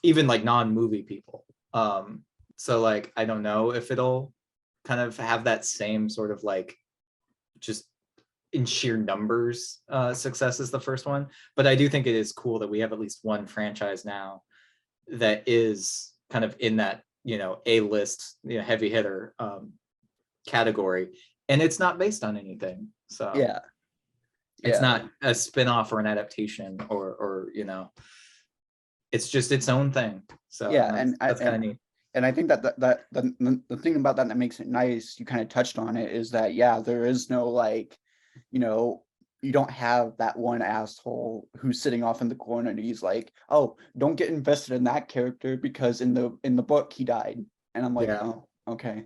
Even like non-movie people. So like, I don't know if it'll kind of have that same sort of like just in sheer numbers success as the first one, but I do think it is cool that we have at least one franchise now that is kind of in that A list, heavy hitter category, and it's not based on anything, so Yeah. it's Yeah. not a spin-off or an adaptation or it's just its own thing. So Yeah, and that's kind of neat. and I think that the thing about that that makes it nice, you kind of touched on it, is that yeah, there is no like, you know, you don't have that one asshole who's sitting off in the corner and he's like, "Oh, don't get invested in that character because in the book he died." And I'm like, Yeah. "Oh, okay."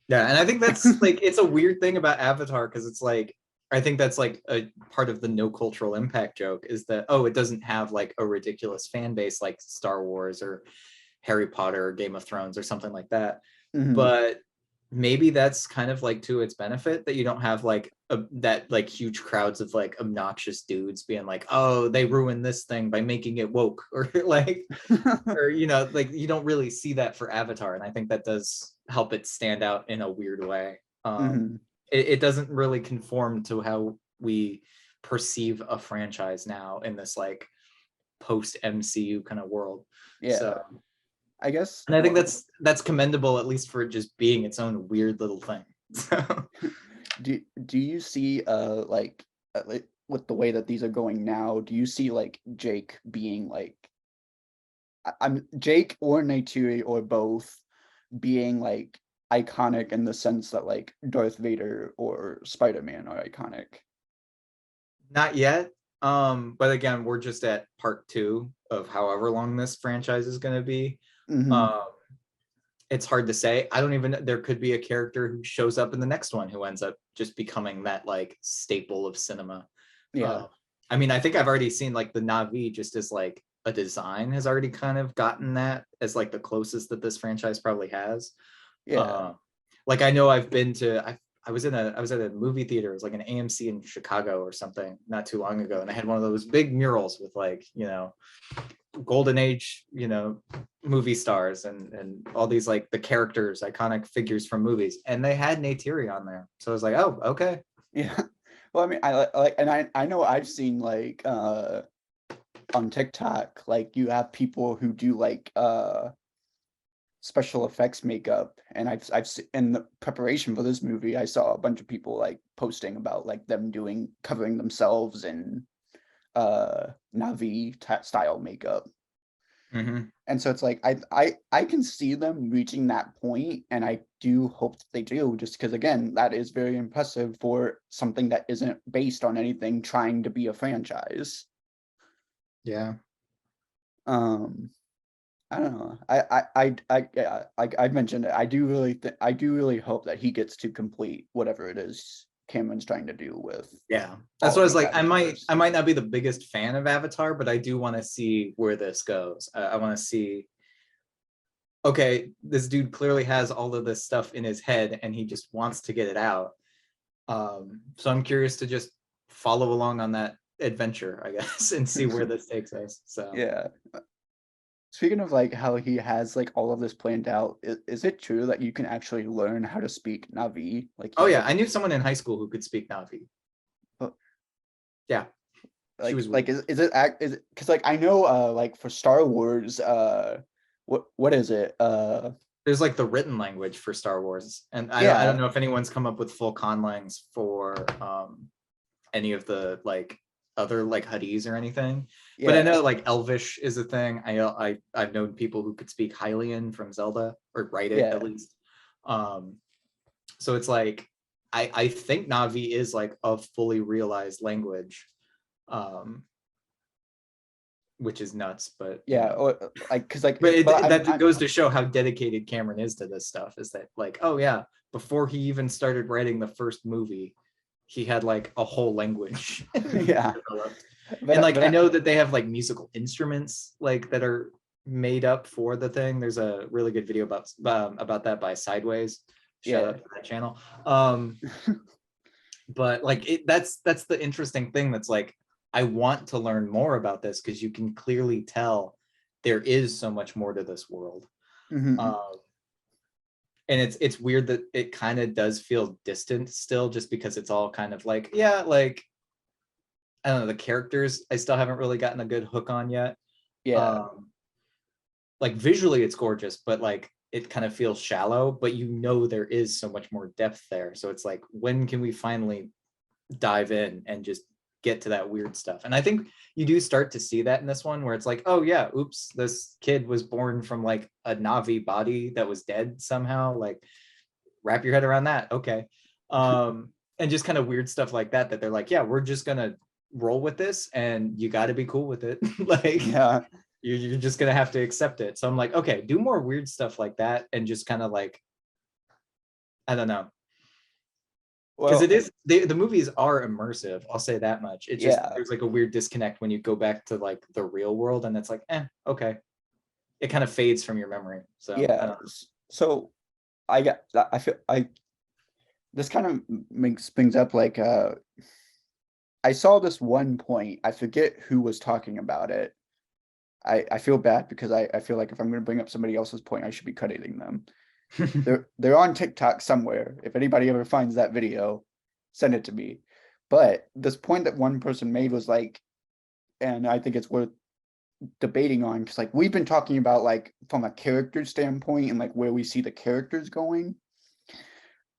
Yeah, and I think that's like, it's a weird thing about Avatar, because it's like, I think that's like a part of the no cultural impact joke, is that, oh, it doesn't have like a ridiculous fan base like Star Wars or Harry Potter or Game of Thrones or something like that. Mhm. But maybe that's kind of like to its benefit, that you don't have like that like huge crowds of like obnoxious dudes being like, oh, they ruined this thing by making it woke, or like, or like, you don't really see that for Avatar, and I think that does help it stand out in a weird way. Mhm. It doesn't really conform to how we perceive a franchise now in this like post MCU kind of world. Yeah. So, I guess and I think that's commendable, at least for it just being its own weird little thing. So, do you see like with the way that these are going now, do you see like Jake being like I'm Jake or Neytiri or both being like iconic in the sense that like Darth Vader or Spider-Man are iconic? Not yet. But again, we're just at part two of however long this franchise is going to be. Hmm. Um, it's hard to say. I don't even. There could be a character who shows up in the next one who ends up just becoming that like staple of cinema. Yeah. Uh, I mean, I think I've already seen like the Navi just as like a design has already kind of gotten that as like the closest that this franchise probably has. Yeah. Uh, like I know I've been to I was at a movie theater. It was like an AMC in Chicago or something not too long ago, and I had one of those big murals with like golden age movie stars and all these like the characters, iconic figures from movies, and they had Neytiri on there. So I was like, oh, okay. Yeah. Well, I mean, like, and I know I've seen like on TikTok, like you have people who do like special effects makeup, and in the preparation for this movie, I saw a bunch of people like posting about like them doing covering themselves in Navi style makeup. Mm-hmm. And so it's like I can see them reaching that point, and I do hope that they do, just because again, that is very impressive for something that isn't based on anything trying to be a franchise. Yeah. Um, I don't know. Yeah, like I mentioned it. I do really hope that he gets to complete whatever it is Cameron's trying to do with Yeah, that's all what I of was these like. I avatars. might not be the biggest fan of Avatar, but I do want to see where this goes. I want to see. Okay, this dude clearly has all of this stuff in his head, and he just wants to get it out. So I'm curious to just follow along on that adventure, I guess, and see where this takes us. So, Yeah. Speaking of like how he has like all of this planned out, is it true that you can actually learn how to speak Navi? Like oh he's yeah, like, I knew someone in high school who could speak Navi. uh, Yeah, she was weird. is it act is it because like I know like for Star Wars what is it There's like the written language for Star Wars, and I don't yeah know if anyone's come up with full conlangs for any of the like other like Huddies or anything. But I yeah know like Elvish is a thing. I've known people who could speak Hylian from Zelda or write it at yeah least. Um, so it's like I think Navi is like a fully realized language, um, which is nuts. But yeah or, like because like but but that goes to show how dedicated Cameron is to this stuff. Is that like, oh yeah, before he even started writing the first movie, he had like a whole language yeah developed. And like I know that they have like musical instruments like that are made up for the thing. There's a really good video about that by Sideways. Shout yeah out to that channel. But like that's the interesting thing. That's like I want to learn more about this because you can clearly tell there is so much more to this world. hmm Um, and it's weird that it kind of does feel distant still, just because it's all kind of like, yeah, like I don't know, the characters I still haven't really gotten a good hook on yet. yeah Um, like visually it's gorgeous, but like it kind of feels shallow, but there is so much more depth there. So it's like, when can we finally dive in and just get to that weird stuff? And I think you do start to see that in this one, where it's like, oh yeah, oops, this kid was born from like a Navi body that was dead somehow. Like, wrap your head around that. Okay. And just kind of weird stuff like that, that they're like, yeah, we're just gonna roll with this and you got to be cool with it. Like, yeah you're just gonna have to accept it. So I'm like, okay, do more weird stuff like that, and just kind of like, I don't know, because it well is the movies are immersive. I'll say that much. It's just yeah there's like a weird disconnect when you go back to like the real world, and it's like, okay, it kind of fades from your memory. So I yeah don't so I got I feel I this kind of makes things up like I saw this one point, I forget who was talking about it. I feel bad because I feel like if I'm going to bring up somebody else's point, I should be crediting them. know. They're on TikTok somewhere. If anybody ever finds that video, send it to me. But this point that one person made was like, and I think it's worth debating on, because like we've been talking about like from a character standpoint and like where we see the characters going.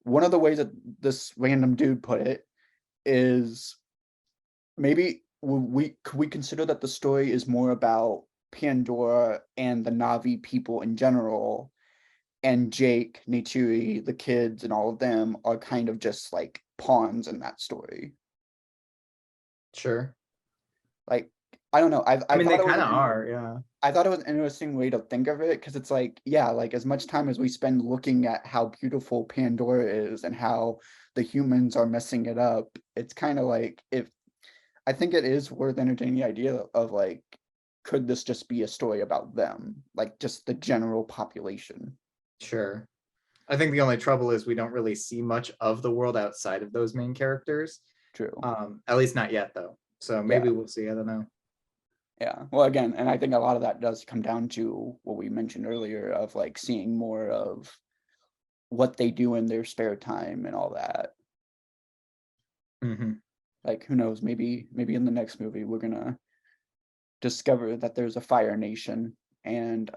One of the ways that this random dude put it is maybe could we consider that the story is more about Pandora and the Navi people in general, and Jake, Neytiri, the kids, and all of them are kind of just like pawns in that story. Sure. Like, I don't know. I I mean, they thought it was kind of an are, yeah. I thought it was an interesting way to think of it because it's like, yeah, like as much time as we spend looking at how beautiful Pandora is and how the humans are messing it up, it's kind of like if I think it is worth entertaining the idea of like, could this just be a story about them, like just the general population? Sure. I think the only trouble is we don't really see much of the world outside of those main characters. True. At least not yet, though. So maybe Yeah. we'll see. I don't know. Yeah. Well, again, and I think a lot of that does come down to what we mentioned earlier of like seeing more of what they do in their spare time and all that. Hmm. Like, who knows? Maybe in the next movie we're gonna discover that there's a Fire Nation and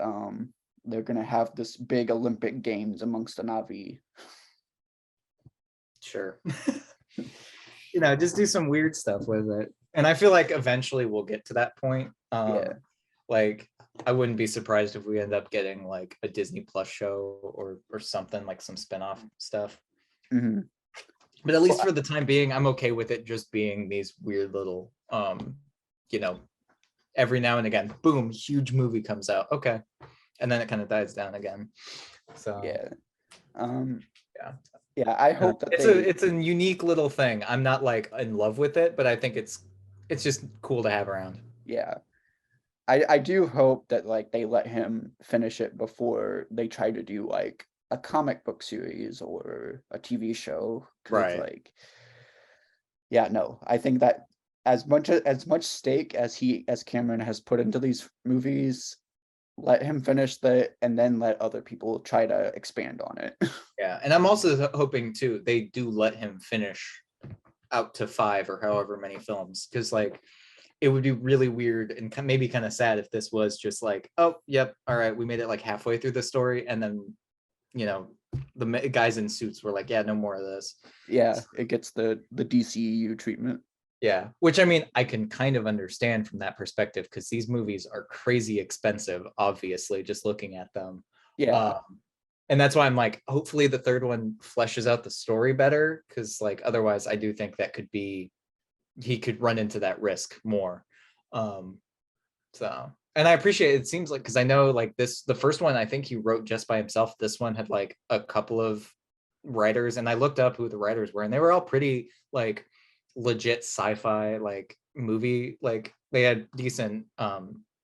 they're gonna have this big Olympic Games amongst the Na'vi. Sure. Just do some weird stuff with it. And I feel like eventually we'll get to that point. Yeah. Like I wouldn't be surprised if we end up getting like a Disney Plus show or something like some spin-off stuff. Hmm. But at least Well, for the time being, I'm okay with it just being these weird little you know, every now and again, boom, huge movie comes out. Okay. And then it kind of dies down again. So yeah. Um, yeah. yeah, I hope that It's a they, it's a unique little thing. I'm not like in love with it, but I think it's just cool to have around. yeah. I do hope that like they let him finish it before they try to do like a comic book series or a TV show because it's Right. like, yeah, no, I think that as much stake as Cameron has put into these movies, let him finish the and then let other people try to expand on it. Yeah. And I'm also hoping too they do let him finish out to 5 or however many films because like it would be really weird and maybe kind of sad if this was just like, oh, yep, all right, we made it like halfway through the story and then you know the guys in suits were like, yeah, no more of this. Yeah, it gets the DCEU treatment. Yeah, which I mean, I can kind of understand from that perspective because these movies are crazy expensive, obviously, just looking at them. Yeah, Um, and that's why I'm like, hopefully the third one fleshes out the story better because, like, otherwise, I do think that could be he could run into that risk more. Um, so, and I appreciate it. It seems like because I know like this, the first one I think he wrote just by himself. This one had like a couple of writers, and I looked up who the writers were, and they were all pretty like legit sci-fi like movie. Like they had decent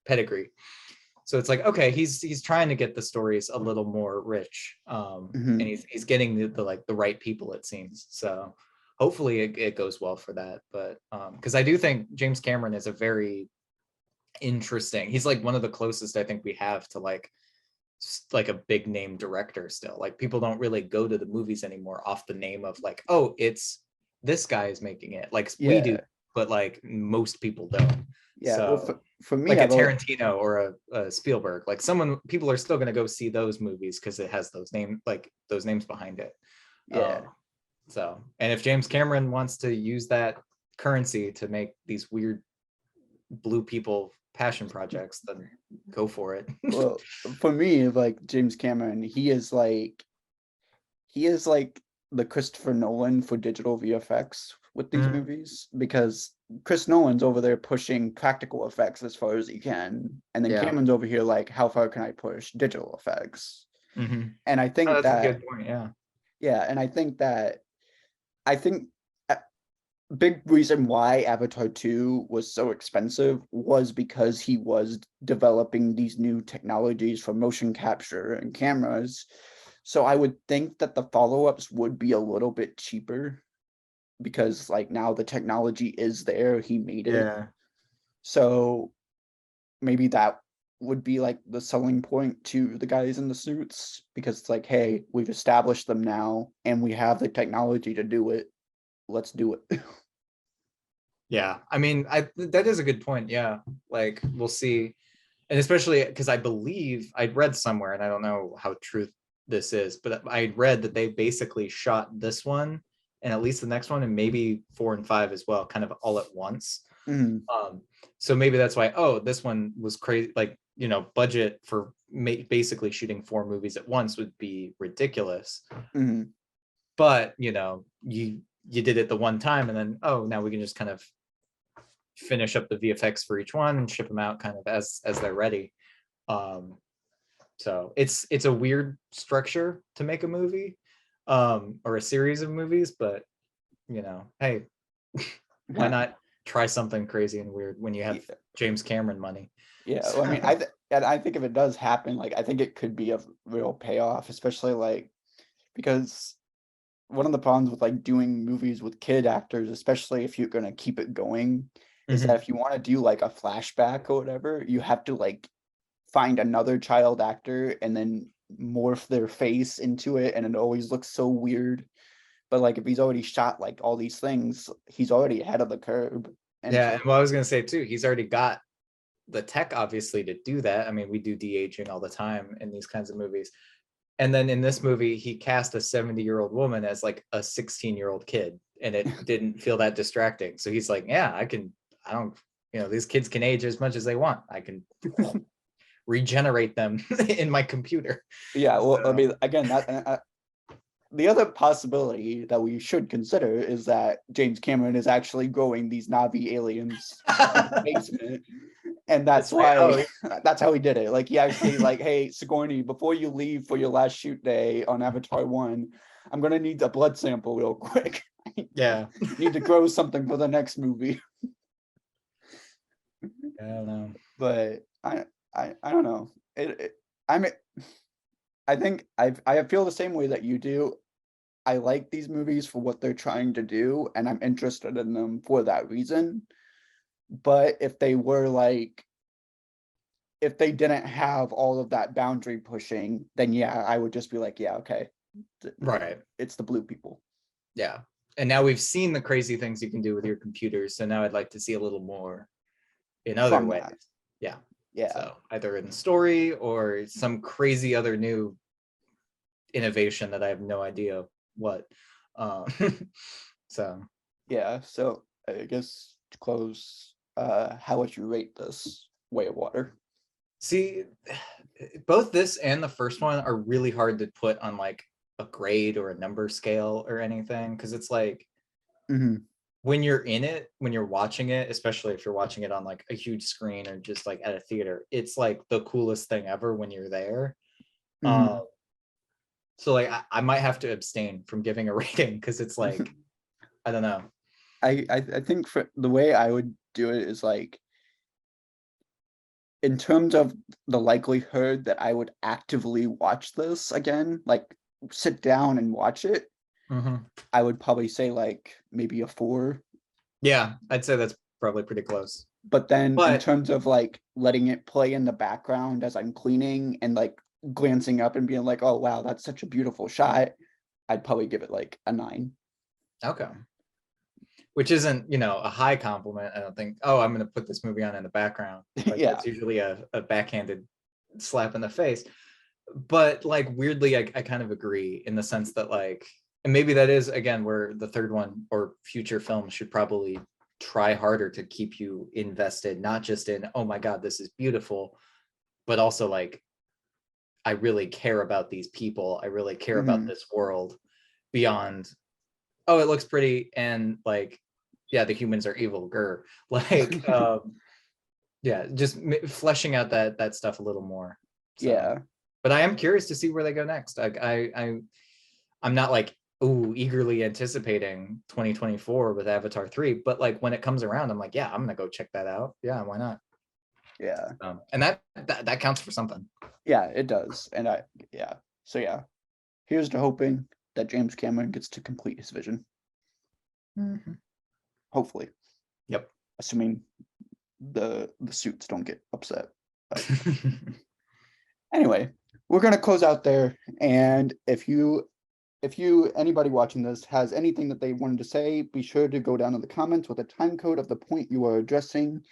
pedigree. So it's like okay, he's trying to get the stories a little more rich, and hmm, he's getting the like the right people it seems. So hopefully it goes well for that. But because I do think James Cameron is a very interesting. He's like one of the closest I think we have to like a big name director still. Like people don't really go to the movies anymore off the name of like, oh, it's this guy is making it. Like we do, yeah, but like most people don't. yeah. Well, So for me, like a I've al- Tarantino or a Spielberg, like someone people are still going to go see those movies because it has those names behind it. yeah, Um, so and if James Cameron wants to use that currency to make these weird blue people passion projects, then go for it. well, for me, like James Cameron, he is like the Christopher Nolan for digital VFX with these Mm, movies because Chris Nolan's over there pushing practical effects as far as he can, and then yeah. Cameron's over here like, how far can I push digital effects? Mm-hmm. And I Oh, think that's a that, good point. Yeah. yeah, and I think a big reason why Avatar 2 was so expensive was because he was developing these new technologies for motion capture and cameras. So I would think that the follow-ups would be a little bit cheaper because like now the technology is there, he made it. Yeah. So maybe that would be like the selling point to the guys in the suits because it's like, hey, we've established them now and we have the technology to do it. Let's do it. Yeah. I mean, I that is a good point. Yeah. Like we'll see. And especially because I believe I'd read somewhere, and I don't know how true this is, but I read that they basically shot this one and at least the next one and maybe 4 and 5 as well, kind of all at once. Mhm, Um, so maybe that's why, oh, this one was crazy. Like, budget for basically shooting 4 movies at once would be ridiculous. mhm. But, you did it the one time and then, oh, now we can just kind of finish up the VFX for each one and ship them out kind of as they're ready. So it's a weird structure to make a movie, or a series of movies, but hey, why not try something crazy and weird when you have James Cameron money? Yeah, well, I mean, I think if it does happen, like I think it could be a real payoff, especially like because one of the problems with like doing movies with kid actors, especially if you're gonna keep it going, is that if you want to do like a flashback or whatever, you have to like find another child actor and then morph their face into it, and it always looks so weird. But like if he's already shot like all these things, he's already ahead of the curve. And Yeah, and what I was gonna say too, he's already got the tech obviously to do that. I mean, we do de-aging all the time in these kinds of movies. And then in this movie, he cast a 70-year-old woman as like a 16-year-old kid, and it didn't feel that distracting. So he's like, yeah, I don't, these kids can age as much as they want. I can regenerate them in my computer. yeah, well, I mean, again, that the other possibility that we should consider is that James Cameron is actually growing these Navi aliens in the basement. And that's why that's how he did it. Like he actually like, hey, Sigourney, before you leave for your last shoot day on Avatar 1, I'm gonna need a blood sample real quick. Yeah. Need to grow something for the next movie. I don't know. But I don't know. I think I feel the same way that you do. I like these movies for what they're trying to do, and I'm interested in them for that reason. But if they were like, if they didn't have all of that boundary pushing, then yeah, I would just be like, yeah, okay. Right. It's the blue people. Yeah. And now we've seen the crazy things you can do with your computers. So now I'd like to see a little more in other ways. That. Yeah. Yeah. So either in story or some crazy other new innovation that I have no idea what. So yeah. So I guess to close, how would you rate this Way of Water? See, both this and the first one are really hard to put on like a grade or a number scale or anything, because it's like when you're in it, when you're watching it, especially if you're watching it on like a huge screen or just like at a theater, it's like the coolest thing ever when you're there. So like I might have to abstain from giving a rating because it's like I don't know. I think for the way I would do it is like, in terms of the likelihood that I would actively watch this again, like sit down and watch it, I would probably say like maybe a 4. Yeah, I'd say that's probably pretty close. But then in terms of like letting it play in the background as I'm cleaning and like glancing up and being like, oh wow, that's such a beautiful shot, I'd probably give it like a 9. Okay. Which isn't, a high compliment. I don't think, oh, I'm going to put this movie on in the background. Like, yeah. That's usually a backhanded slap in the face. But like, weirdly, I kind of agree in the sense that like, and maybe that is, again, where the third one or future films should probably try harder to keep you invested, not just in, oh my God, this is beautiful, but also like, I really care about these people. I really care about this world beyond, oh, it looks pretty. And like, yeah, the humans are evil, grr. Like, yeah, just fleshing out that stuff a little more. So. Yeah. But I am curious to see where they go next. I'm not like, ooh, eagerly anticipating 2024 with Avatar 3, but like when it comes around, I'm like, yeah, I'm gonna go check that out. Yeah, why not? Yeah. And that counts for something. Yeah, it does. And so yeah, here's to hoping that James Cameron gets to complete his vision. Hopefully. Yep. Assuming the suits don't get upset. Anyway, we're gonna close out there. And if anybody watching this has anything that they wanted to say, be sure to go down in the comments with a time code of the point you are addressing.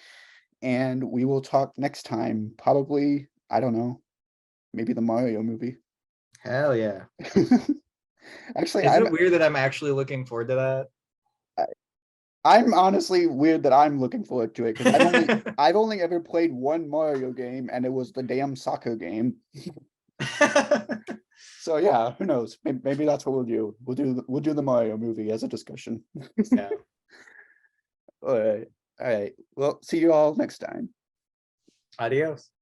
And we will talk next time. Probably, I don't know, maybe the Mario movie. Hell yeah. Actually, is it weird that I'm actually looking forward to that? I'm honestly weird that I'm looking forward to it because I've only ever played one Mario game, and it was the damn soccer game. So yeah, who knows? Maybe that's what we'll do. We'll do the Mario movie as a discussion. Yeah. All right. All right. Well, see you all next time. Adios.